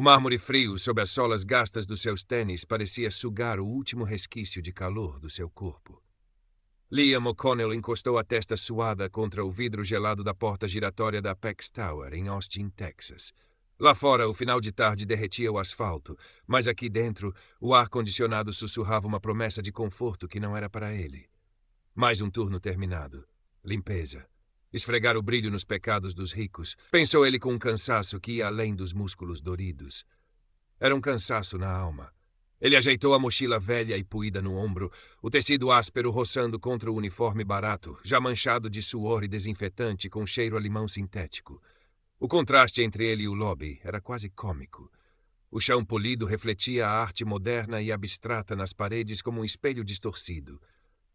O mármore frio sob as solas gastas dos seus tênis parecia sugar o último resquício de calor do seu corpo. Liam O'Connell encostou a testa suada contra o vidro gelado da porta giratória da Apex Tower, em Austin, Texas. Lá fora, o final de tarde derretia o asfalto, mas aqui dentro, o ar-condicionado sussurrava uma promessa de conforto que não era para ele. Mais um turno terminado. Limpeza. Esfregar o brilho nos pecados dos ricos, pensou ele com um cansaço que ia além dos músculos doridos. Era um cansaço na alma. Ele ajeitou a mochila velha e puída no ombro, o tecido áspero roçando contra o uniforme barato, já manchado de suor e desinfetante com cheiro a limão sintético. O contraste entre ele e o lobby era quase cômico. O chão polido refletia a arte moderna e abstrata nas paredes como um espelho distorcido.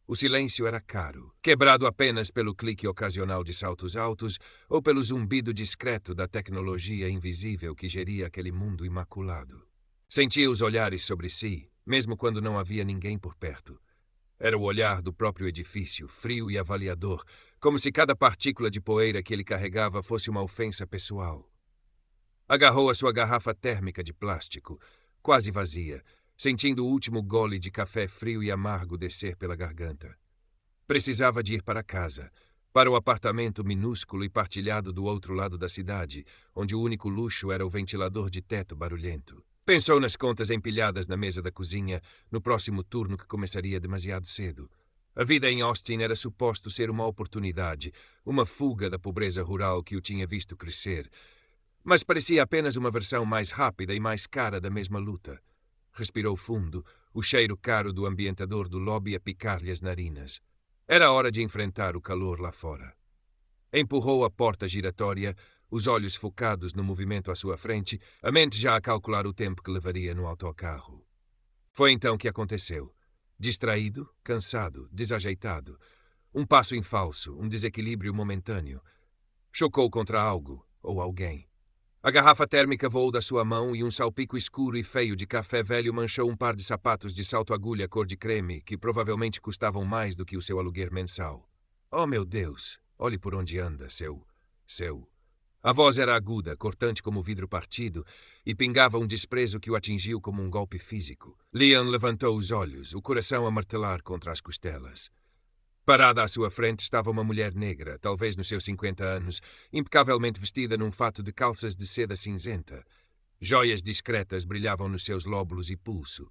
O silêncio era caro, quebrado apenas pelo clique ocasional de saltos altos ou pelo zumbido discreto da tecnologia invisível que geria aquele mundo imaculado. Sentia os olhares sobre si, mesmo quando não havia ninguém por perto. Era o olhar do próprio edifício, frio e avaliador, como se cada partícula de poeira que ele carregava fosse uma ofensa pessoal. Agarrou a sua garrafa térmica de plástico, quase vazia, sentindo o último gole de café frio e amargo descer pela garganta. Precisava de ir para casa, para o apartamento minúsculo e partilhado do outro lado da cidade, onde o único luxo era o ventilador de teto barulhento. Pensou nas contas empilhadas na mesa da cozinha, no próximo turno que começaria demasiado cedo. A vida em Austin era suposto ser uma oportunidade, uma fuga da pobreza rural que o tinha visto crescer. Mas parecia apenas uma versão mais rápida e mais cara da mesma luta. Respirou fundo, o cheiro caro do ambientador do lobby a picar-lhe as narinas. Era hora de enfrentar o calor lá fora. Empurrou a porta giratória, os olhos focados no movimento à sua frente, a mente já a calcular o tempo que levaria no autocarro. Foi então que aconteceu. Distraído, cansado, desajeitado. Um passo em falso, um desequilíbrio momentâneo. Chocou contra algo ou alguém. A garrafa térmica voou da sua mão e um salpico escuro e feio de café velho manchou um par de sapatos de salto-agulha cor de creme que provavelmente custavam mais do que o seu aluguer mensal. Oh, meu Deus! Olhe por onde anda, seu... A voz era aguda, cortante como vidro partido, e pingava um desprezo que o atingiu como um golpe físico. Liam levantou os olhos, o coração a martelar contra as costelas. Parada à sua frente estava uma mulher negra, talvez nos seus 50 anos, impecavelmente vestida num fato de calças de seda cinzenta. Joias discretas brilhavam nos seus lóbulos e pulso.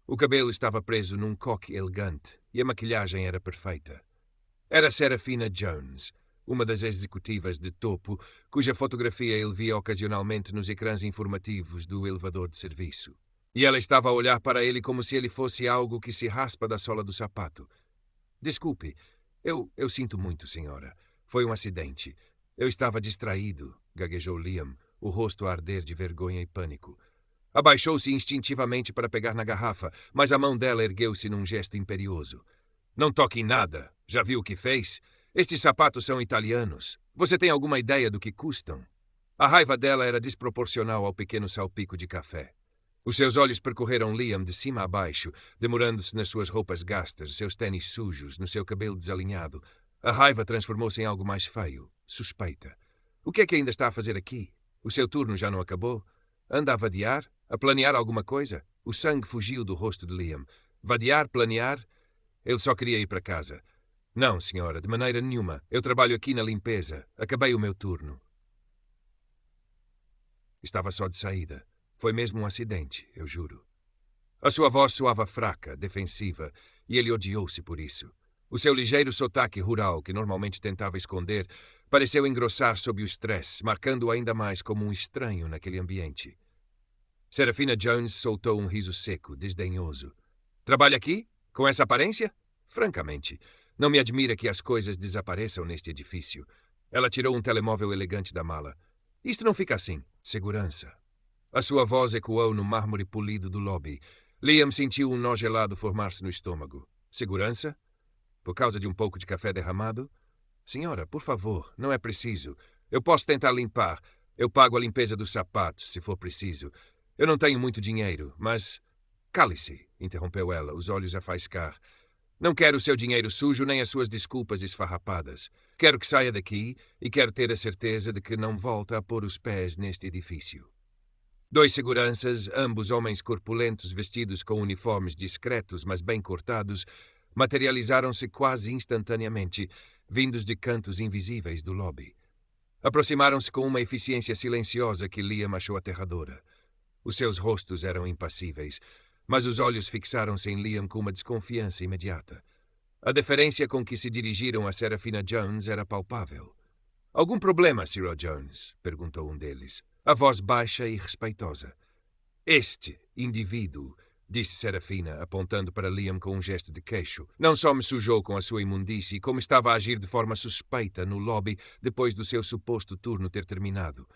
O cabelo estava preso num coque elegante, e a maquilhagem era perfeita. Era Serafina Jones, uma das executivas de topo, cuja fotografia ele via ocasionalmente nos ecrãs informativos do elevador de serviço. E ela estava a olhar para ele como se ele fosse algo que se raspa da sola do sapato. Desculpe, eu sinto muito, senhora. Foi um acidente. Eu estava distraído, gaguejou Liam, o rosto a arder de vergonha e pânico. Abaixou-se instintivamente para pegar na garrafa, mas a mão dela ergueu-se num gesto imperioso. Não toque em nada. Já viu o que fez? Estes sapatos são italianos. Você tem alguma ideia do que custam? A raiva dela era desproporcional ao pequeno salpico de café. Os seus olhos percorreram Liam de cima a baixo, demorando-se nas suas roupas gastas, seus tênis sujos, no seu cabelo desalinhado. A raiva transformou-se em algo mais feio, suspeita. O que é que ainda está a fazer aqui? O seu turno já não acabou? Anda a vadiar? A planear alguma coisa? O sangue fugiu do rosto de Liam. Vadiar, planear? Ele só queria ir para casa. Não, senhora, de maneira nenhuma. Eu trabalho aqui na limpeza. Acabei o meu turno. Estava só de saída. Foi mesmo um acidente, eu juro. A sua voz soava fraca, defensiva, e ele odiou-se por isso. O seu ligeiro sotaque rural, que normalmente tentava esconder, pareceu engrossar sob o estresse, marcando-o ainda mais como um estranho naquele ambiente. Serafina Jones soltou um riso seco, desdenhoso. Trabalha aqui? Com essa aparência? Francamente, não me admira que as coisas desapareçam neste edifício. Ela tirou um telemóvel elegante da mala. Isto não fica assim. Segurança. A sua voz ecoou no mármore polido do lobby. Liam sentiu um nó gelado formar-se no estômago. Segurança? Por causa de um pouco de café derramado? Senhora, por favor, não é preciso. Eu posso tentar limpar. Eu pago a limpeza dos sapatos, se for preciso. Eu não tenho muito dinheiro, mas... Cale-se, interrompeu ela, os olhos a faiscar. Não quero o seu dinheiro sujo nem as suas desculpas esfarrapadas. Quero que saia daqui e quero ter a certeza de que não volta a pôr os pés neste edifício. Dois seguranças, ambos homens corpulentos vestidos com uniformes discretos, mas bem cortados, materializaram-se quase instantaneamente, vindos de cantos invisíveis do lobby. Aproximaram-se com uma eficiência silenciosa que Liam achou aterradora. Os seus rostos eram impassíveis, mas os olhos fixaram-se em Liam com uma desconfiança imediata. A deferência com que se dirigiram a Serafina Jones era palpável. "Algum problema, Cyril Jones?" perguntou um deles, a voz baixa e respeitosa. "Este indivíduo", disse Serafina, apontando para Liam com um gesto de queixo, "não só me sujou com a sua imundície, como estava a agir de forma suspeita no lobby depois do seu suposto turno ter terminado.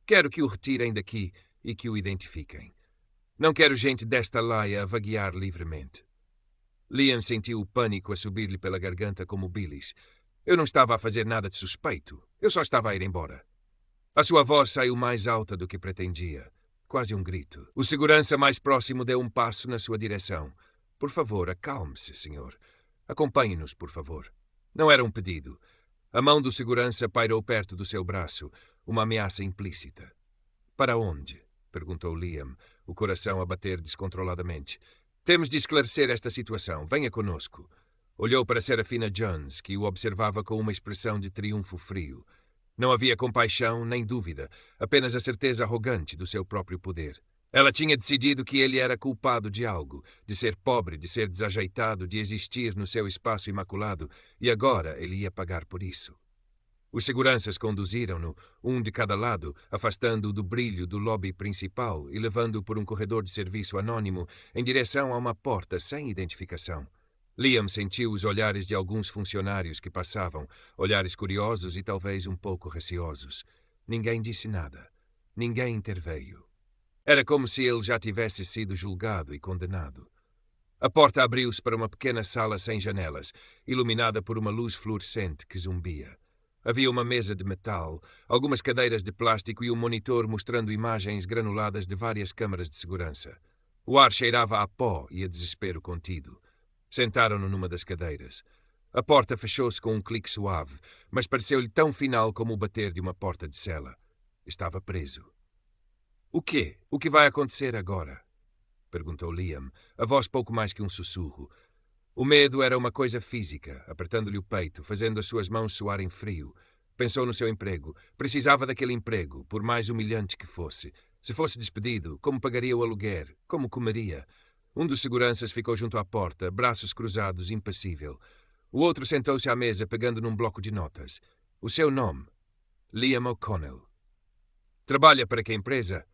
Quero que o retirem daqui e que o identifiquem. Não quero gente desta laia a vaguear livremente." Liam sentiu o pânico a subir-lhe pela garganta como bilis. "Eu não estava a fazer nada de suspeito. Eu só estava a ir embora." A sua voz saiu mais alta do que pretendia. Quase um grito. O segurança mais próximo deu um passo na sua direção. "Por favor, acalme-se, senhor. Acompanhe-nos, por favor." Não era um pedido. A mão do segurança pairou perto do seu braço, uma ameaça implícita. "Para onde?" perguntou Liam, o coração a bater descontroladamente. "Temos de esclarecer esta situação. Venha conosco." Olhou para Serafina Jones, que o observava com uma expressão de triunfo frio. Não havia compaixão nem dúvida, apenas a certeza arrogante do seu próprio poder. Ela tinha decidido que ele era culpado de algo, de ser pobre, de ser desajeitado, de existir no seu espaço imaculado, e agora ele ia pagar por isso. Os seguranças conduziram-no, um de cada lado, afastando-o do brilho do lobby principal e levando-o por um corredor de serviço anônimo em direção a uma porta sem identificação. Liam sentiu os olhares de alguns funcionários que passavam, olhares curiosos e talvez um pouco receosos. Ninguém disse nada. Ninguém interveio. Era como se ele já tivesse sido julgado e condenado. A porta abriu-se para uma pequena sala sem janelas, iluminada por uma luz fluorescente que zumbia. Havia uma mesa de metal, algumas cadeiras de plástico e um monitor mostrando imagens granuladas de várias câmaras de segurança. O ar cheirava a pó e a desespero contido. Sentaram-no numa das cadeiras. A porta fechou-se com um clique suave, mas pareceu-lhe tão final como o bater de uma porta de cela. Estava preso. "O quê? O que vai acontecer agora?" perguntou Liam, a voz pouco mais que um sussurro. O medo era uma coisa física, apertando-lhe o peito, fazendo as suas mãos suarem frio. Pensou no seu emprego. Precisava daquele emprego, por mais humilhante que fosse. Se fosse despedido, como pagaria o aluguer? Como comeria? Um dos seguranças ficou junto à porta, braços cruzados, impassível. O outro sentou-se à mesa, pegando num bloco de notas. O seu nome? Liam O'Connell. Trabalha para que empresa?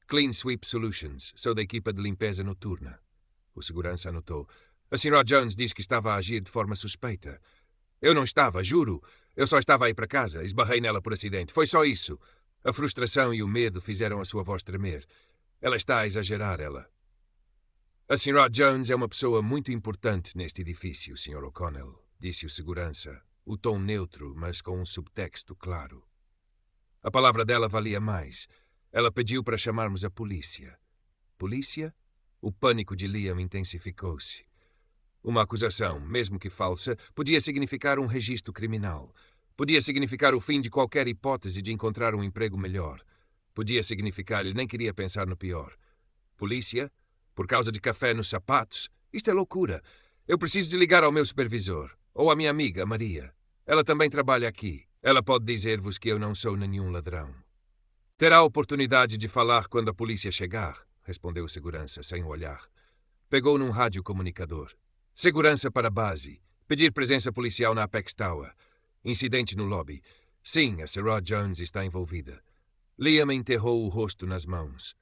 Clean Sweep Solutions. Sou da equipa de limpeza noturna. O segurança anotou. A Sra. Jones disse que estava a agir de forma suspeita. Eu não estava, juro. Eu só estava a ir para casa. Esbarrei nela por acidente. Foi só isso. A frustração e o medo fizeram a sua voz tremer. Ela está a exagerar, ela. A Sra. Jones é uma pessoa muito importante neste edifício, Sr. O'Connell, disse o segurança, o tom neutro, mas com um subtexto claro. A palavra dela valia mais. Ela pediu para chamarmos a polícia. Polícia? O pânico de Liam intensificou-se. Uma acusação, mesmo que falsa, podia significar um registro criminal. Podia significar o fim de qualquer hipótese de encontrar um emprego melhor. Podia significar, ele nem queria pensar no pior. Polícia? Por causa de café nos sapatos? Isto é loucura. Eu preciso de ligar ao meu supervisor. Ou à minha amiga, Maria. Ela também trabalha aqui. Ela pode dizer-vos que eu não sou nenhum ladrão. Terá a oportunidade de falar quando a polícia chegar, respondeu o segurança, sem o olhar. Pegou num rádio comunicador. Segurança para a base. Pedir presença policial na Apex Tower. Incidente no lobby. Sim, a Sra. Jones está envolvida. Liam enterrou o rosto nas mãos.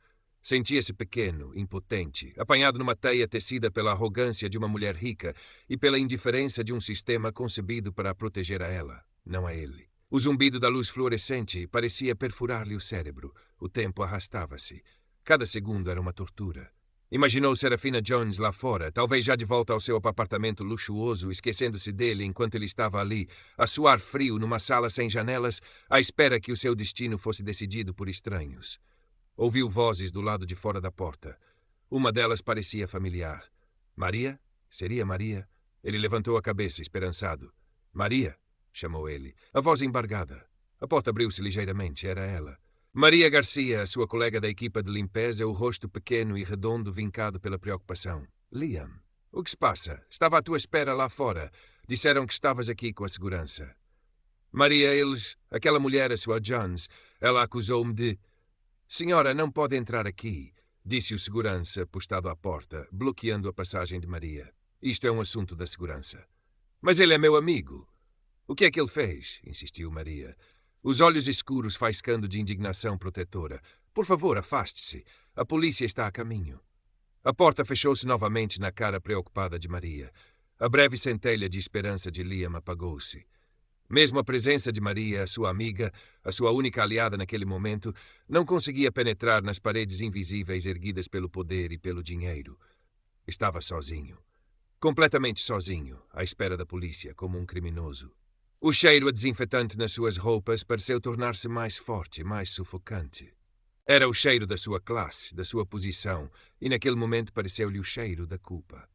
Sentia-se pequeno, impotente, apanhado numa teia tecida pela arrogância de uma mulher rica e pela indiferença de um sistema concebido para a proteger a ela, não a ele. O zumbido da luz fluorescente parecia perfurar-lhe o cérebro. O tempo arrastava-se. Cada segundo era uma tortura. Imaginou Serafina Jones lá fora, talvez já de volta ao seu apartamento luxuoso, esquecendo-se dele enquanto ele estava ali, a suar frio numa sala sem janelas, à espera que o seu destino fosse decidido por estranhos. Ouviu vozes do lado de fora da porta. Uma delas parecia familiar. Maria? Seria Maria? Ele levantou a cabeça, esperançado. Maria? Chamou ele. A voz embargada. A porta abriu-se ligeiramente. Era ela. Maria Garcia, sua colega da equipa de limpeza, o rosto pequeno e redondo vincado pela preocupação. Liam, o que se passa? Estava à tua espera lá fora. Disseram que estavas aqui com a segurança. Maria, aquela mulher, a sua Jones, ela acusou-me de... Senhora, não pode entrar aqui, disse o segurança, postado à porta, bloqueando a passagem de Maria. Isto é um assunto da segurança. Mas ele é meu amigo. O que é que ele fez? Insistiu Maria. Os olhos escuros faiscando de indignação protetora. Por favor, afaste-se. A polícia está a caminho. A porta fechou-se novamente na cara preocupada de Maria. A breve centelha de esperança de Liam apagou-se. Mesmo a presença de Maria, a sua amiga, a sua única aliada naquele momento, não conseguia penetrar nas paredes invisíveis erguidas pelo poder e pelo dinheiro. Estava sozinho. Completamente sozinho, à espera da polícia, como um criminoso. O cheiro a desinfetante nas suas roupas pareceu tornar-se mais forte, mais sufocante. Era o cheiro da sua classe, da sua posição, e naquele momento pareceu-lhe o cheiro da culpa.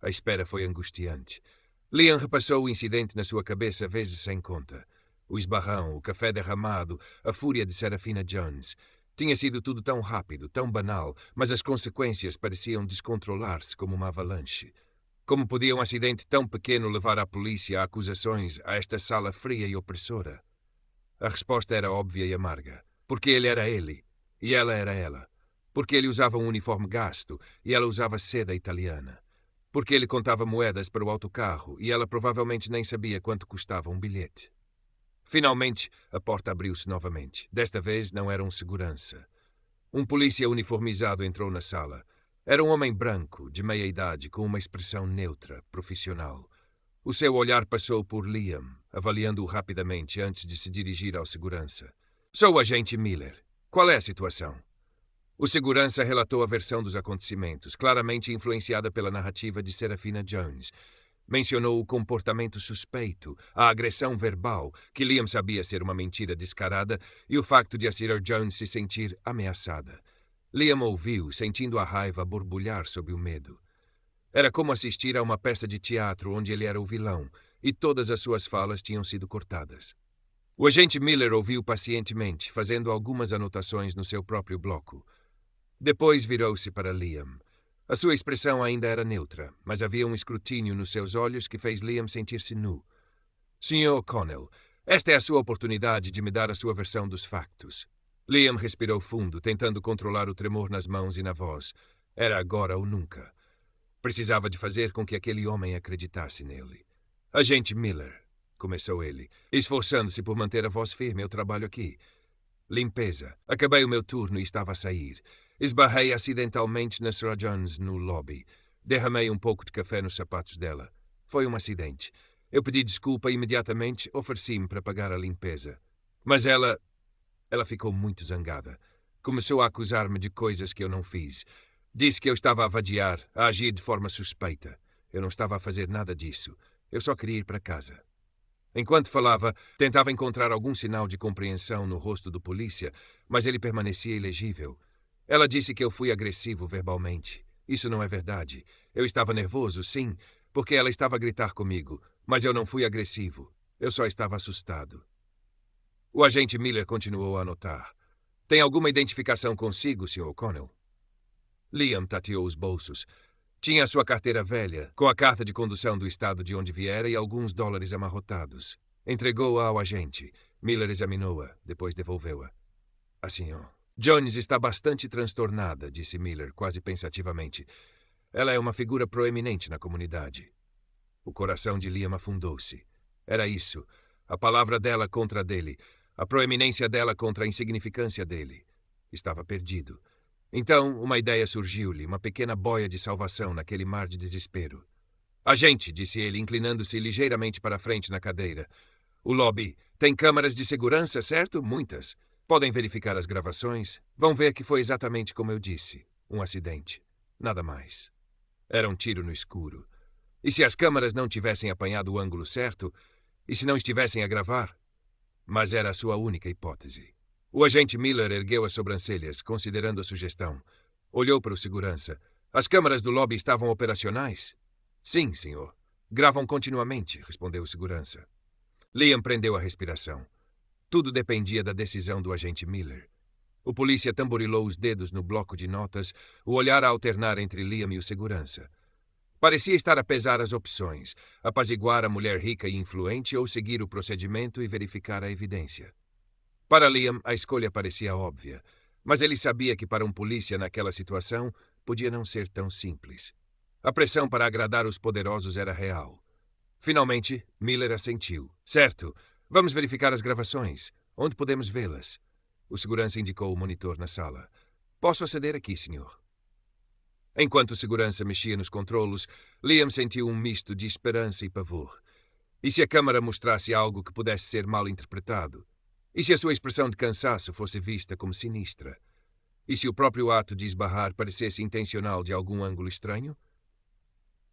A espera foi angustiante. Liam repassou o incidente na sua cabeça vezes sem conta. O esbarrão, o café derramado, a fúria de Serafina Jones. Tinha sido tudo tão rápido, tão banal, mas as consequências pareciam descontrolar-se como uma avalanche. Como podia um acidente tão pequeno levar a polícia a acusações a esta sala fria e opressora? A resposta era óbvia e amarga. Porque ele era ele, e ela era ela. Porque ele usava um uniforme gasto, e ela usava seda italiana. Porque ele contava moedas para o autocarro, e ela provavelmente nem sabia quanto custava um bilhete. Finalmente, a porta abriu-se novamente. Desta vez não era um segurança. Um polícia uniformizado entrou na sala. Era um homem branco, de meia idade, com uma expressão neutra, profissional. O seu olhar passou por Liam, avaliando-o rapidamente antes de se dirigir ao segurança. Sou o agente Miller. Qual é a situação? O segurança relatou a versão dos acontecimentos, claramente influenciada pela narrativa de Serafina Jones. Mencionou o comportamento suspeito, a agressão verbal, que Liam sabia ser uma mentira descarada, e o facto de a Sra. Jones se sentir ameaçada. Liam ouviu, sentindo a raiva borbulhar sob o medo. Era como assistir a uma peça de teatro onde ele era o vilão, e todas as suas falas tinham sido cortadas. O agente Miller ouviu pacientemente, fazendo algumas anotações no seu próprio bloco. Depois virou-se para Liam. A sua expressão ainda era neutra, mas havia um escrutínio nos seus olhos que fez Liam sentir-se nu. Sr. Connell, esta é a sua oportunidade de me dar a sua versão dos factos. Liam respirou fundo, tentando controlar o tremor nas mãos e na voz. Era agora ou nunca. Precisava de fazer com que aquele homem acreditasse nele. Agente Miller, começou ele, esforçando-se por manter a voz firme. Eu trabalho aqui. Limpeza. Acabei o meu turno e estava a sair. Esbarrei acidentalmente na Sra. Jones no lobby. Derramei um pouco de café nos sapatos dela. Foi um acidente. Eu pedi desculpa e imediatamente ofereci-me para pagar a limpeza. Mas ela ficou muito zangada. Começou a acusar-me de coisas que eu não fiz. Disse que eu estava a vadiar, a agir de forma suspeita. Eu não estava a fazer nada disso. Eu só queria ir para casa. Enquanto falava, tentava encontrar algum sinal de compreensão no rosto do polícia, mas ele permanecia ilegível. Ela disse que eu fui agressivo verbalmente. Isso não é verdade. Eu estava nervoso, sim, porque ela estava a gritar comigo, mas eu não fui agressivo. Eu só estava assustado. O agente Miller continuou a anotar. Tem alguma identificação consigo, Sr. Connell? Liam tateou os bolsos. Tinha a sua carteira velha, com a carta de condução do estado de onde viera e alguns dólares amarrotados. Entregou-a ao agente. Miller examinou-a, depois devolveu-a. A senhora. Jones está bastante transtornada, disse Miller, quase pensativamente. Ela é uma figura proeminente na comunidade. O coração de Liam afundou-se. Era isso. A palavra dela contra a dele. A proeminência dela contra a insignificância dele. Estava perdido. Então, uma ideia surgiu-lhe, uma pequena boia de salvação naquele mar de desespero. Agente, disse ele, inclinando-se ligeiramente para a frente na cadeira. O lobby tem câmaras de segurança, certo? Muitas. Podem verificar as gravações. Vão ver que foi exatamente como eu disse. Um acidente. Nada mais. Era um tiro no escuro. E se as câmaras não tivessem apanhado o ângulo certo? E se não estivessem a gravar? Mas era a sua única hipótese. O agente Miller ergueu as sobrancelhas, considerando a sugestão. Olhou para o segurança. As câmaras do lobby estavam operacionais? Sim, senhor. Gravam continuamente, respondeu o segurança. Liam prendeu a respiração. Tudo dependia da decisão do agente Miller. O polícia tamborilou os dedos no bloco de notas, o olhar a alternar entre Liam e o segurança. Parecia estar a pesar as opções, apaziguar a mulher rica e influente ou seguir o procedimento e verificar a evidência. Para Liam, a escolha parecia óbvia, mas ele sabia que para um polícia naquela situação podia não ser tão simples. A pressão para agradar os poderosos era real. Finalmente, Miller assentiu. Certo, vamos verificar as gravações. Onde podemos vê-las? O segurança indicou o monitor na sala. Posso aceder aqui, senhor. Enquanto o segurança mexia nos controlos, Liam sentiu um misto de esperança e pavor. E se a câmara mostrasse algo que pudesse ser mal interpretado? E se a sua expressão de cansaço fosse vista como sinistra? E se o próprio ato de esbarrar parecesse intencional de algum ângulo estranho?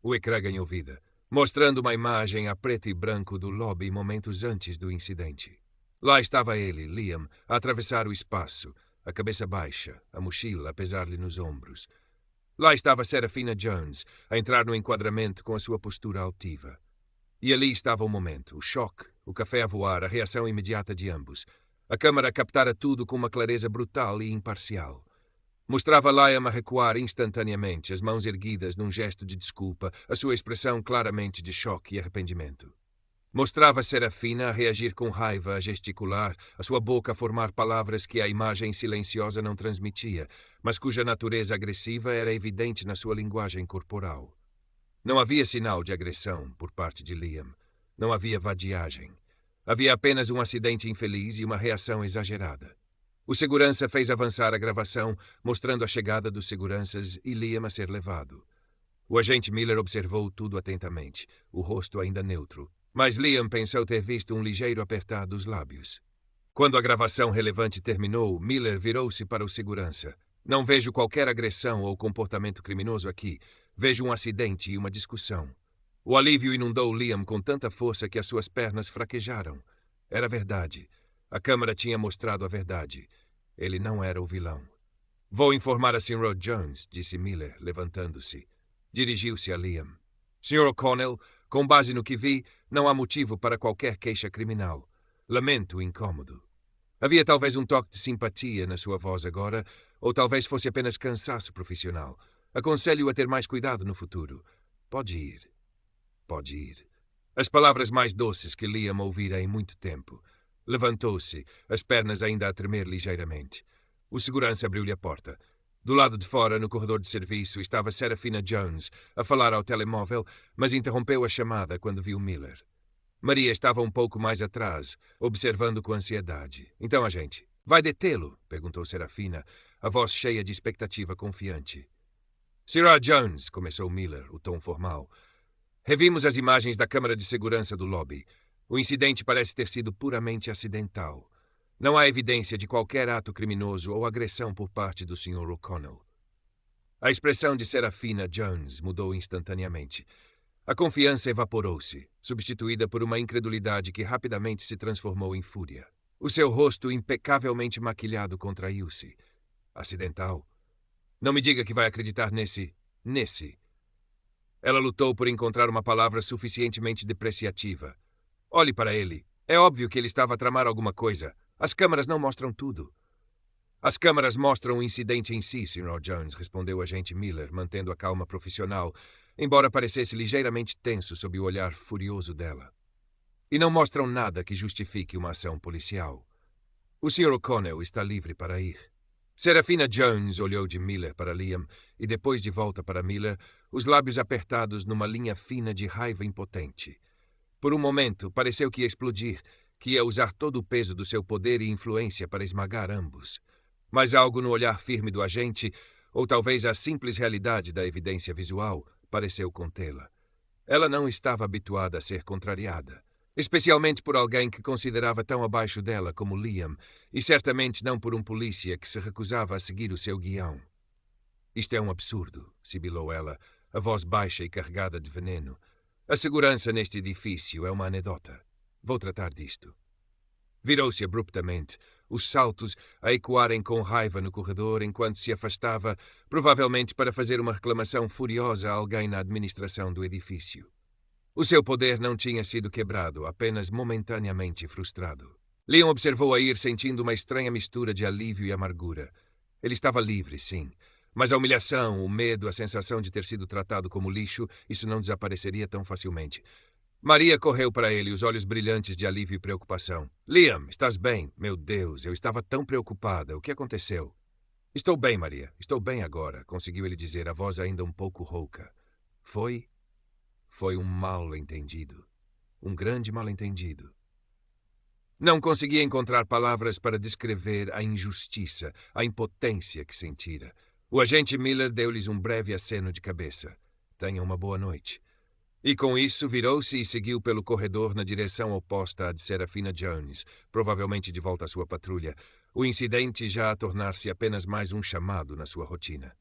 O ecrã ganhou vida, mostrando uma imagem a preto e branco do lobby momentos antes do incidente. Lá estava ele, Liam, a atravessar o espaço, a cabeça baixa, a mochila a pesar-lhe nos ombros. Lá estava Serafina Jones, a entrar no enquadramento com a sua postura altiva. E ali estava o momento, o choque, o café a voar, a reação imediata de ambos. A câmara captara tudo com uma clareza brutal e imparcial. Mostrava Liam a recuar instantaneamente, as mãos erguidas num gesto de desculpa, a sua expressão claramente de choque e arrependimento. Mostrava Serafina a reagir com raiva, a gesticular, a sua boca a formar palavras que a imagem silenciosa não transmitia, mas cuja natureza agressiva era evidente na sua linguagem corporal. Não havia sinal de agressão por parte de Liam. Não havia vadiagem. Havia apenas um acidente infeliz e uma reação exagerada. O segurança fez avançar a gravação, mostrando a chegada dos seguranças e Liam a ser levado. O agente Miller observou tudo atentamente, o rosto ainda neutro, mas Liam pensou ter visto um ligeiro apertar dos lábios. Quando a gravação relevante terminou, Miller virou-se para o segurança. Não vejo qualquer agressão ou comportamento criminoso aqui. Vejo um acidente e uma discussão. O alívio inundou Liam com tanta força que as suas pernas fraquejaram. Era verdade. A câmara tinha mostrado a verdade. Ele não era o vilão. Vou informar a Sr. Jones, disse Miller, levantando-se. Dirigiu-se a Liam. Sr. O'Connell, com base no que vi, não há motivo para qualquer queixa criminal. Lamento o incômodo. Havia talvez um toque de simpatia na sua voz agora, ou talvez fosse apenas cansaço profissional. Aconselho-o a ter mais cuidado no futuro. Pode ir. Pode ir. As palavras mais doces que Liam ouvira em muito tempo. Levantou-se, as pernas ainda a tremer ligeiramente. O segurança abriu-lhe a porta. Do lado de fora, no corredor de serviço, estava Serafina Jones, a falar ao telemóvel, mas interrompeu a chamada quando viu Miller. Maria estava um pouco mais atrás, observando com ansiedade. Então, agente, vai detê-lo? Perguntou Serafina, a voz cheia de expectativa confiante. Sr. Jones, começou Miller, o tom formal. Revimos as imagens da câmara de segurança do lobby. O incidente parece ter sido puramente acidental. Não há evidência de qualquer ato criminoso ou agressão por parte do Sr. O'Connell. A expressão de Serafina Jones mudou instantaneamente. A confiança evaporou-se, substituída por uma incredulidade que rapidamente se transformou em fúria. O seu rosto impecavelmente maquilhado contraiu-se. Acidental? Não me diga que vai acreditar nesse... Ela lutou por encontrar uma palavra suficientemente depreciativa. Olhe para ele. É óbvio que ele estava a tramar alguma coisa. As câmaras não mostram tudo. As câmaras mostram o incidente em si, Sr. Jones, respondeu o agente Miller, mantendo a calma profissional, embora parecesse ligeiramente tenso sob o olhar furioso dela. E não mostram nada que justifique uma ação policial. O Sr. O'Connell está livre para ir. Serafina Jones olhou de Miller para Liam e depois de volta para Miller, os lábios apertados numa linha fina de raiva impotente. Por um momento, pareceu que ia explodir, que ia usar todo o peso do seu poder e influência para esmagar ambos. Mas algo no olhar firme do agente, ou talvez a simples realidade da evidência visual, pareceu contê-la. Ela não estava habituada a ser contrariada, especialmente por alguém que considerava tão abaixo dela como Liam, e certamente não por um polícia que se recusava a seguir o seu guião. Isto é um absurdo, sibilou ela, a voz baixa e carregada de veneno. A segurança neste edifício é uma anedota. Vou tratar disto. Virou-se abruptamente, os saltos a ecoarem com raiva no corredor enquanto se afastava, provavelmente para fazer uma reclamação furiosa a alguém na administração do edifício. O seu poder não tinha sido quebrado, apenas momentaneamente frustrado. Liam observou a ir sentindo uma estranha mistura de alívio e amargura. Ele estava livre, sim. Mas a humilhação, o medo, a sensação de ter sido tratado como lixo, isso não desapareceria tão facilmente. Maria correu para ele, os olhos brilhantes de alívio e preocupação. Liam, estás bem? Meu Deus, eu estava tão preocupada. O que aconteceu? Estou bem, Maria. Estou bem agora, conseguiu ele dizer, a voz ainda um pouco rouca. Foi um mal-entendido. Um grande mal-entendido. Não conseguia encontrar palavras para descrever a injustiça, a impotência que sentira. O agente Miller deu-lhes um breve aceno de cabeça. Tenha uma boa noite. E com isso virou-se e seguiu pelo corredor na direção oposta à de Serafina Jones, provavelmente de volta à sua patrulha, o incidente já a tornar-se apenas mais um chamado na sua rotina.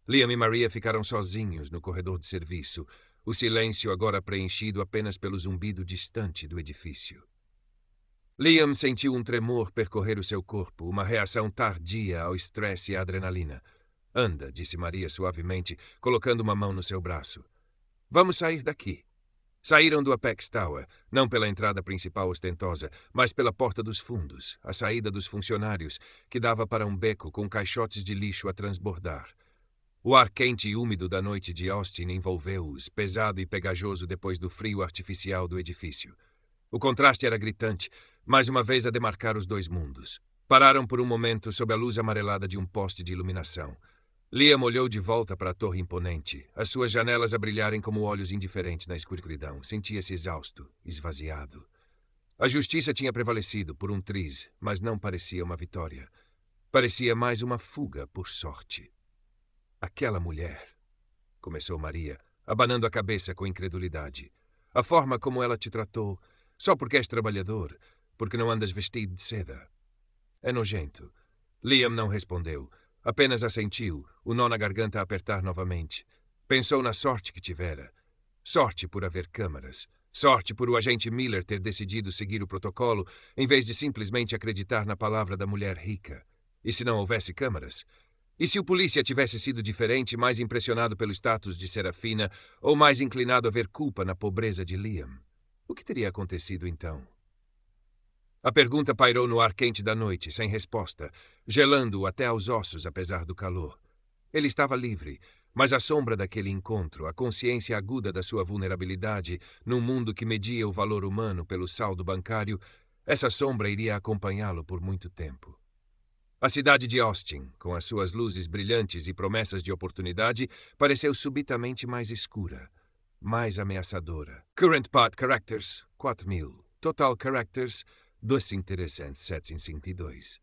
Liam e Maria ficaram sozinhos no corredor de serviço, o silêncio agora preenchido apenas pelo zumbido distante do edifício. Liam sentiu um tremor percorrer o seu corpo, uma reação tardia ao estresse e à adrenalina. Anda, disse Maria suavemente, colocando uma mão no seu braço. Vamos sair daqui. Saíram do Apex Tower, não pela entrada principal ostentosa, mas pela porta dos fundos, a saída dos funcionários, que dava para um beco com caixotes de lixo a transbordar. O ar quente e úmido da noite de Austin envolveu-os, pesado e pegajoso depois do frio artificial do edifício. O contraste era gritante, mais uma vez a demarcar os dois mundos. Pararam por um momento sob a luz amarelada de um poste de iluminação. Liam olhou de volta para a torre imponente, as suas janelas a brilharem como olhos indiferentes na escuridão. Sentia-se exausto, esvaziado. A justiça tinha prevalecido por um triz, mas não parecia uma vitória. Parecia mais uma fuga por sorte. Aquela mulher, começou Maria, abanando a cabeça com incredulidade. A forma como ela te tratou, só porque és trabalhador, porque não andas vestido de seda. É nojento. Liam não respondeu. Apenas assentiu, o nó na garganta a apertar novamente. Pensou na sorte que tivera. Sorte por haver câmaras. Sorte por o agente Miller ter decidido seguir o protocolo, em vez de simplesmente acreditar na palavra da mulher rica. E se não houvesse câmaras? E se o polícia tivesse sido diferente, mais impressionado pelo status de Serafina, ou mais inclinado a ver culpa na pobreza de Liam? O que teria acontecido então? A pergunta pairou no ar quente da noite, sem resposta, gelando-o até aos ossos apesar do calor. Ele estava livre, mas a sombra daquele encontro, a consciência aguda da sua vulnerabilidade, num mundo que media o valor humano pelo saldo bancário, essa sombra iria acompanhá-lo por muito tempo. A cidade de Austin, com as suas luzes brilhantes e promessas de oportunidade, pareceu subitamente mais escura, mais ameaçadora. Current Part Characters, 4.000. Total Characters, 2.752.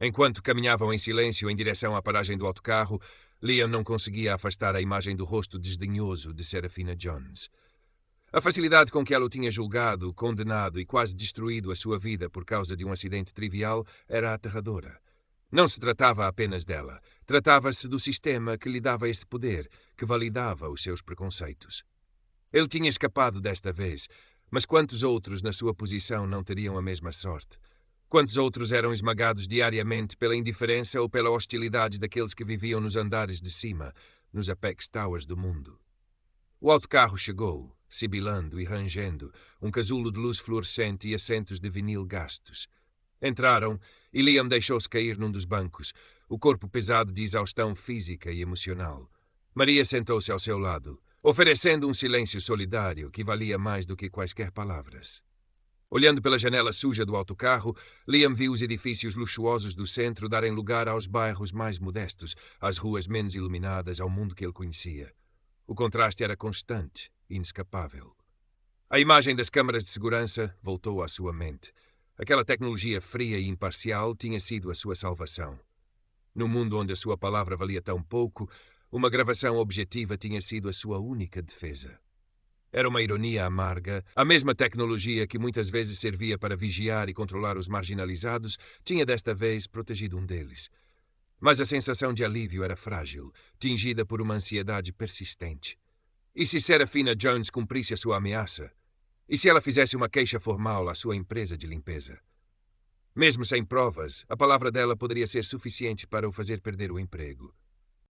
Enquanto caminhavam em silêncio em direção à paragem do autocarro, Liam não conseguia afastar a imagem do rosto desdenhoso de Serafina Jones. A facilidade com que ela o tinha julgado, condenado e quase destruído a sua vida por causa de um acidente trivial era aterradora. Não se tratava apenas dela. Tratava-se do sistema que lhe dava este poder, que validava os seus preconceitos. Ele tinha escapado desta vez, mas quantos outros na sua posição não teriam a mesma sorte? Quantos outros eram esmagados diariamente pela indiferença ou pela hostilidade daqueles que viviam nos andares de cima, nos Apex Towers do mundo? O autocarro chegou, sibilando e rangendo, um casulo de luz fluorescente e assentos de vinil gastos. Entraram e Liam deixou-se cair num dos bancos, o corpo pesado de exaustão física e emocional. Maria sentou-se ao seu lado, oferecendo um silêncio solidário que valia mais do que quaisquer palavras. Olhando pela janela suja do autocarro, Liam viu os edifícios luxuosos do centro darem lugar aos bairros mais modestos, às ruas menos iluminadas, ao mundo que ele conhecia. O contraste era constante, inescapável. A imagem das câmaras de segurança voltou à sua mente. Aquela tecnologia fria e imparcial tinha sido a sua salvação. No mundo onde a sua palavra valia tão pouco, uma gravação objetiva tinha sido a sua única defesa. Era uma ironia amarga. A mesma tecnologia que muitas vezes servia para vigiar e controlar os marginalizados tinha desta vez protegido um deles. Mas a sensação de alívio era frágil, tingida por uma ansiedade persistente. E se Serafina Jones cumprisse a sua ameaça? E se ela fizesse uma queixa formal à sua empresa de limpeza? Mesmo sem provas, a palavra dela poderia ser suficiente para o fazer perder o emprego.